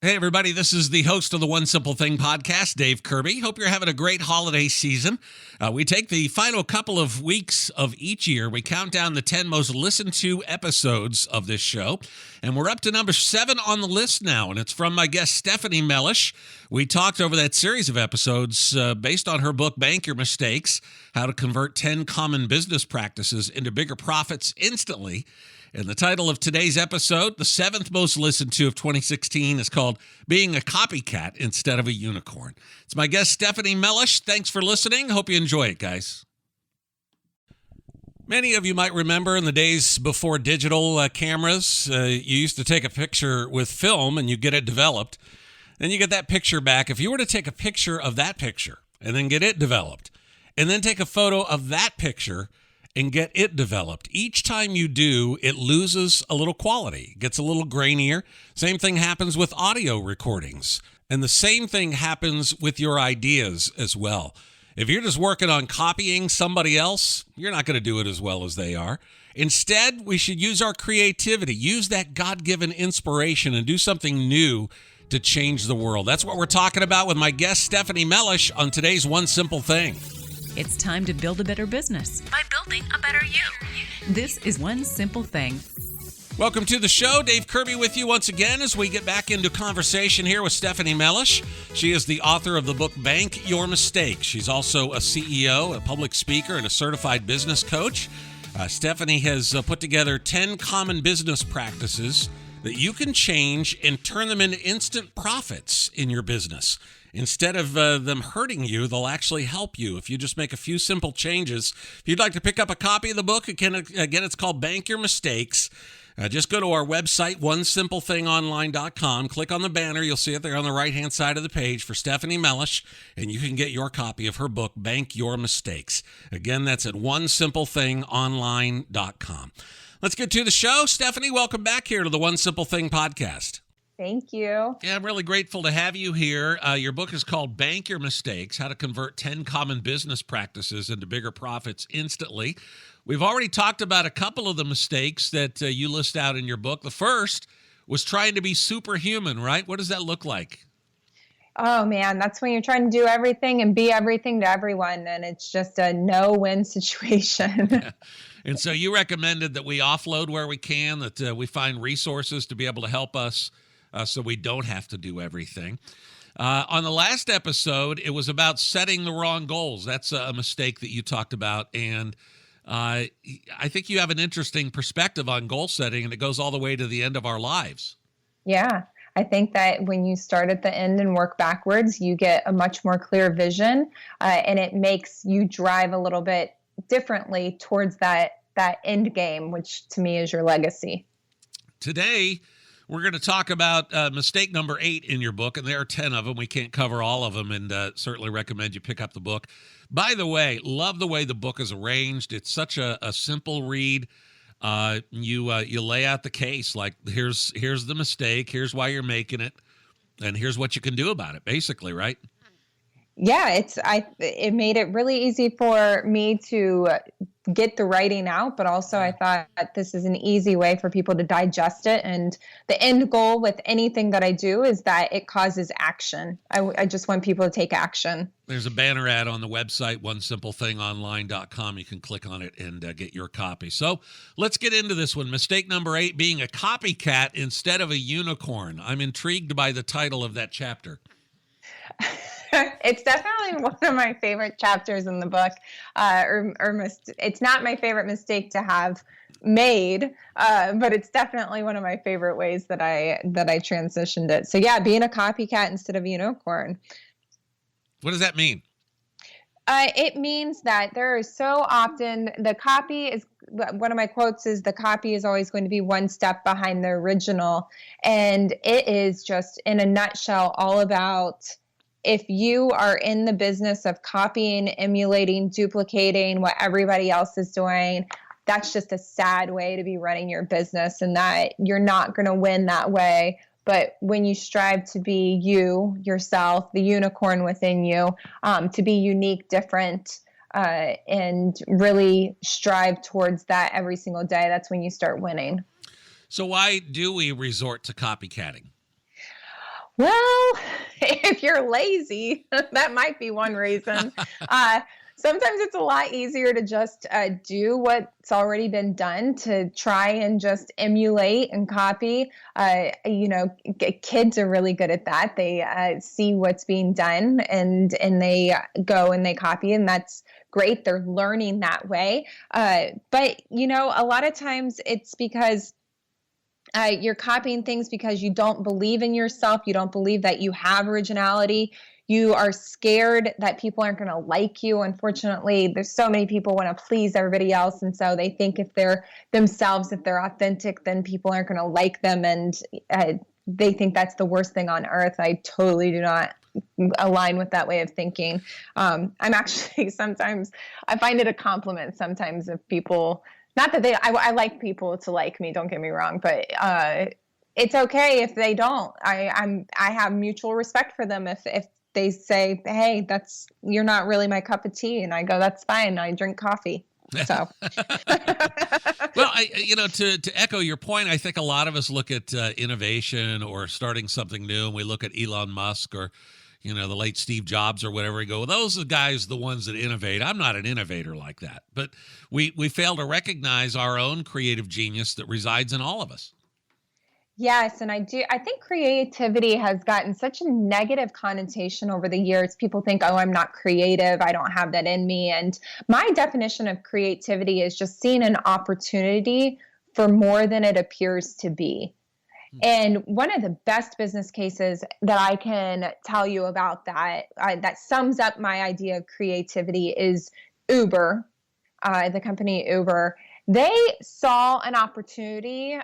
Hey, everybody, this is the host of the One Simple Thing podcast, Dave Kirby. Hope you're having a great holiday season. We take the final couple of weeks of each year. We count down the 10 most listened to episodes of this show, and we're up to number 7 on the list now, and it's from my guest, Stephanie Melish. We talked over that series of episodes based on her book, Bank Your Mistakes, How to Convert 10 Common Business Practices into Bigger Profits Instantly. And the title of today's episode, the 7th most listened to of 2016, is called Being a Copycat Instead of a Unicorn. It's my guest, Stephanie Melish. Thanks for listening. Hope you enjoy it, guys. Many of you might remember in the days before digital cameras, you used to take a picture with film and you get it developed. Then you get that picture back. If you were to take a picture of that picture and then get it developed, and then take a photo of that picture and get it developed, each time you do, it loses a little quality, gets a little grainier. Same thing happens with audio recordings. And the same thing happens with your ideas as well. If you're just working on copying somebody else, you're not going to do it as well as they are. Instead, we should use our creativity, use that God-given inspiration and do something new to change the world. That's what we're talking about with my guest, Stephanie Melish, on today's One Simple Thing. It's time to build a better business by building a better you. This is One Simple Thing. Welcome to the show. Dave Kirby with you once again as we get back into conversation here with Stephanie Melish. She is the author of the book Bank Your Mistakes. She's also a CEO, a public speaker, and a certified business coach. Stephanie has put together 10 common business practices that you can change and turn them into instant profits in your business. Instead of them hurting you, they'll actually help you if you just make a few simple changes. If you'd like to pick up a copy of the book, again, it's called Bank Your Mistakes. Just go to our website, onesimplethingonline.com. Click on the banner. You'll see it there on the right-hand side of the page for Stephanie Melish, and you can get your copy of her book, Bank Your Mistakes. Again, that's at onesimplethingonline.com. Let's get to the show. Stephanie, welcome back here to the One Simple Thing podcast. Thank you. Yeah, I'm really grateful to have you here. Your book is called Bank Your Mistakes, How to Convert 10 Common Business Practices into Bigger Profits Instantly. We've already talked about a couple of the mistakes that you list out in your book. The first was trying to be superhuman, right? What does that look like? Oh, man, that's when you're trying to do everything and be everything to everyone, and it's just a no-win situation. Yeah. And so you recommended that we offload where we can, that we find resources to be able to help us so we don't have to do everything. On the last episode, it was about setting the wrong goals. That's a mistake that you talked about. And I think you have an interesting perspective on goal setting, and it goes all the way to the end of our lives. Yeah, I think that when you start at the end and work backwards, you get a much more clear vision, and it makes you drive a little bit differently towards that end game, which to me is your legacy. Today, we're going to talk about mistake number 8 in your book, and there are 10 of them. We can't cover all of them, and certainly recommend you pick up the book. By the way, love the way the book is arranged. It's such a simple read. You lay out the case, like here's the mistake, here's why you're making it, and here's what you can do about it, basically, right? Yeah, it made it really easy for me to get the writing out, but also I thought this is an easy way for people to digest it. And the end goal with anything that I do is that it causes action. I just want people to take action. There's a banner ad on the website, onesimplethingonline.com. You can click on it and get your copy. So let's get into this one. Mistake number 8, being a copycat instead of a unicorn. I'm intrigued by the title of that chapter. It's definitely one of my favorite chapters in the book. It's not my favorite mistake to have made, but it's definitely one of my favorite ways that I transitioned it. So yeah, being a copycat instead of a unicorn. What does that mean? It means that there is so often one of my quotes is the copy is always going to be one step behind the original. And it is just in a nutshell all about, if you are in the business of copying, emulating, duplicating what everybody else is doing, that's just a sad way to be running your business, and that you're not going to win that way. But when you strive to be yourself, the unicorn within you, to be unique, different, and really strive towards that every single day, that's when you start winning. So why do we resort to copycatting? Well, if you're lazy, that might be one reason. Sometimes it's a lot easier to just do what's already been done, to try and just emulate and copy. Kids are really good at that. They see what's being done and they go and they copy, and that's great. They're learning that way. But a lot of times it's because you're copying things because you don't believe in yourself. You don't believe that you have originality. You are scared that people aren't going to like you. Unfortunately, there's so many people want to please everybody else. And so they think if they're themselves, if they're authentic, then people aren't going to like them. And they think that's the worst thing on earth. I totally do not align with that way of thinking. I'm actually sometimes, I find it a compliment sometimes if people, not that I like people to like me, don't get me wrong, but it's okay if they don't. I have mutual respect for them if they say, hey, you're not really my cup of tea, and I go, that's fine, I drink coffee. So well, to echo your point, I think a lot of us look at innovation or starting something new, and we look at Elon Musk or the late Steve Jobs or whatever, and go, well, those are the guys, the ones that innovate. I'm not an innovator like that. But we fail to recognize our own creative genius that resides in all of us. Yes, and I think creativity has gotten such a negative connotation over the years. People think, oh, I'm not creative, I don't have that in me. And my definition of creativity is just seeing an opportunity for more than it appears to be. And one of the best business cases that I can tell you about that sums up my idea of creativity is Uber, the company Uber. They saw an opportunity.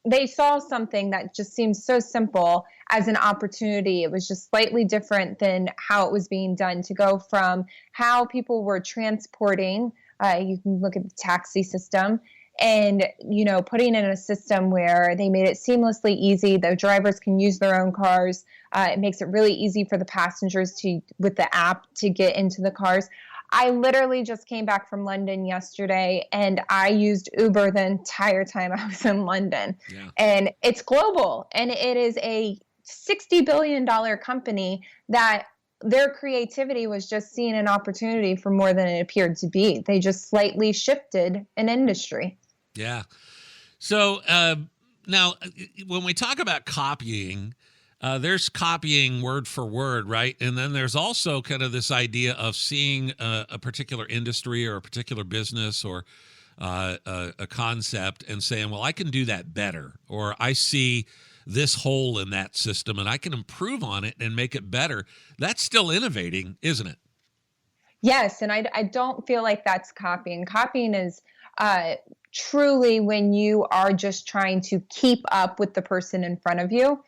They saw something that just seems so simple as an opportunity. It was just slightly different than how it was being done, to go from how people were transporting. You can look at the taxi system, and putting in a system where they made it seamlessly easy. The drivers can use their own cars. It makes it really easy for the passengers with the app to get into the cars. I literally just came back from London yesterday, and I used Uber the entire time I was in London. Yeah. And it's global, and it is a $60 billion company that their creativity was just seeing an opportunity for more than it appeared to be. They just slightly shifted an industry. Yeah. So now when we talk about copying, there's copying word for word, right? And then there's also kind of this idea of seeing a particular industry or a particular business or a concept and saying, well, I can do that better, or I see this hole in that system and I can improve on it and make it better. That's still innovating, isn't it? Yes, and I don't feel like that's copying. Copying is truly when you are just trying to keep up with the person in front of you.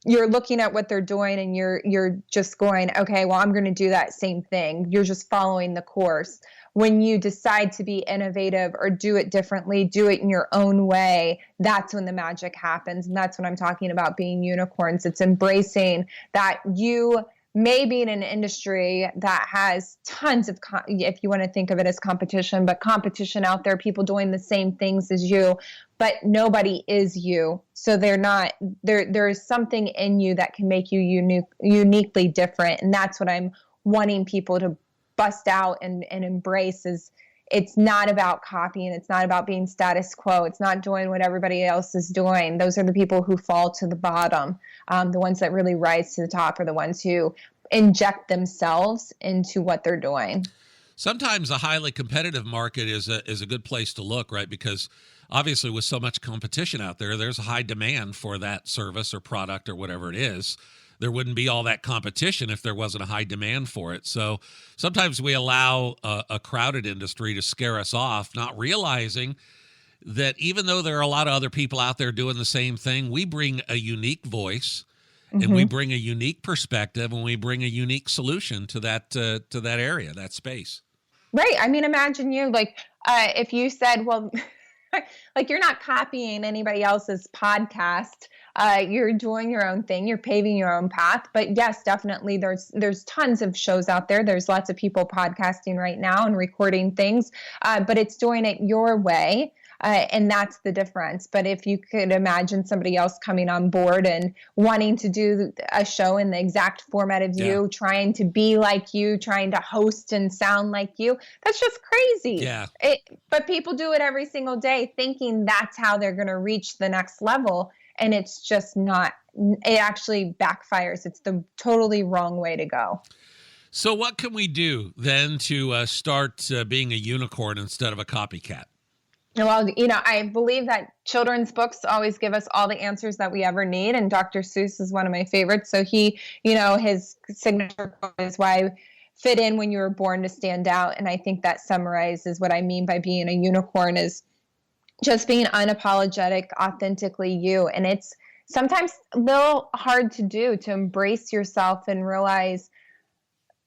You're looking at what they're doing and you're just going, okay, well, I'm going to do that same thing. You're just following the course. When you decide to be innovative or do it differently, do it in your own way, that's when the magic happens. And that's what I'm talking about being unicorns. It's embracing that you may be in an industry that has tons of, if you want to think of it as competition, but competition out there, people doing the same things as you, but nobody is you. So they're not, there is something in you that can make you uniquely different. And that's what I'm wanting people to bust out and embrace. Is it's not about copying. It's not about being status quo. It's not doing what everybody else is doing. Those are the people who fall to the bottom. The ones that really rise to the top are the ones who inject themselves into what they're doing. Sometimes a highly competitive market is a good place to look, right? Because obviously with so much competition out there, there's a high demand for that service or product or whatever it is. There wouldn't be all that competition if there wasn't a high demand for it. So sometimes we allow a crowded industry to scare us off, not realizing that even though there are a lot of other people out there doing the same thing, we bring a unique voice and we bring a unique perspective and we bring a unique solution to that area, that space. Right. I mean, imagine you if you said, well, like you're not copying anybody else's podcast. You're doing your own thing. You're paving your own path. But yes, definitely there's tons of shows out there. There's lots of people podcasting right now and recording things, but it's doing it your way. And that's the difference. But if you could imagine somebody else coming on board and wanting to do a show in the exact format of you, trying to be like you, trying to host and sound like you, that's just crazy. Yeah. But people do it every single day thinking that's how they're going to reach the next level. And it's just not. It actually backfires. It's the totally wrong way to go. So what can we do then to start being a unicorn instead of a copycat? Well, I believe that children's books always give us all the answers that we ever need. And Dr. Seuss is one of my favorites. So he, his signature quote is, "Why fit in when you were born to stand out?" And I think that summarizes what I mean by being a unicorn, is just being unapologetic, authentically you. And it's sometimes a little hard to do, to embrace yourself and realize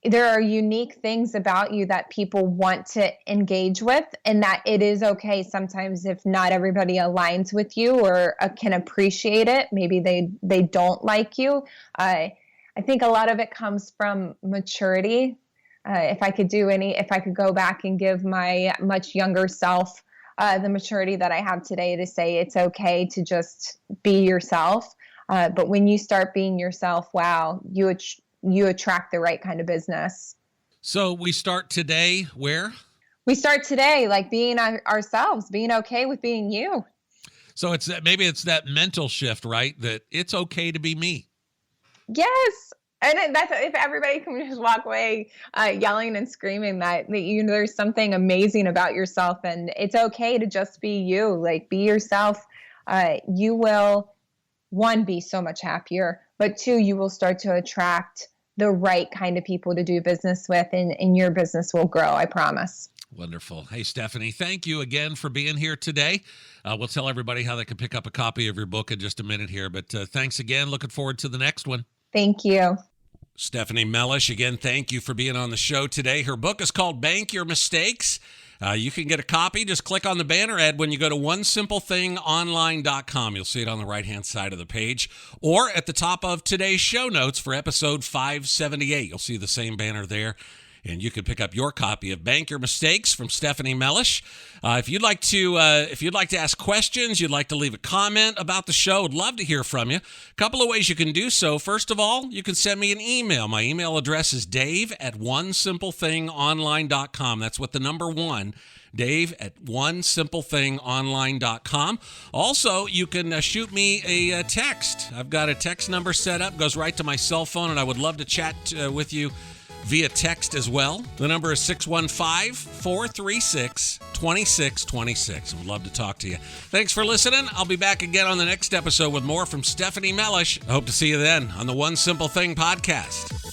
there are unique things about you that people want to engage with, and that it is okay sometimes if not everybody aligns with you or can appreciate it. Maybe they don't like you. I think a lot of it comes from maturity. If I could go back and give my much younger self the maturity that I have today to say it's okay to just be yourself. But when you start being yourself, wow, you attract the right kind of business. So we start today where? We start today, like being ourselves, being okay with being you. So maybe it's that mental shift, right? That it's okay to be me. Yes. And that's if everybody can just walk away yelling and screaming that there's something amazing about yourself, and it's okay to just be you, like be yourself. You will, one, be so much happier, but two, you will start to attract the right kind of people to do business with, and your business will grow, I promise. Wonderful. Hey, Stephanie, thank you again for being here today. We'll tell everybody how they can pick up a copy of your book in just a minute here, but thanks again. Looking forward to the next one. Thank you. Stephanie Melish, again, thank you for being on the show today. Her book is called Bank Your Mistakes. You can get a copy. Just click on the banner ad when you go to onesimplething.online.com. You'll see it on the right-hand side of the page, or at the top of today's show notes for episode 578. You'll see the same banner there, and you can pick up your copy of Bank Your Mistakes from Stephanie Melish. If you'd like to ask questions, you'd like to leave a comment about the show, I'd love to hear from you. A couple of ways you can do so. First of all, you can send me an email. My email address is dave@onesimplething.online.com. That's with the number 1, dave@onesimplething.online.com. Also, you can shoot me a text. I've got a text number set up, goes right to my cell phone, and I would love to chat with you via text as well. The number is 615-436-2626. I would love to talk to you. Thanks for listening. I'll be back again on the next episode with more from Stephanie Melish. I hope to see you then on the One Simple Thing podcast.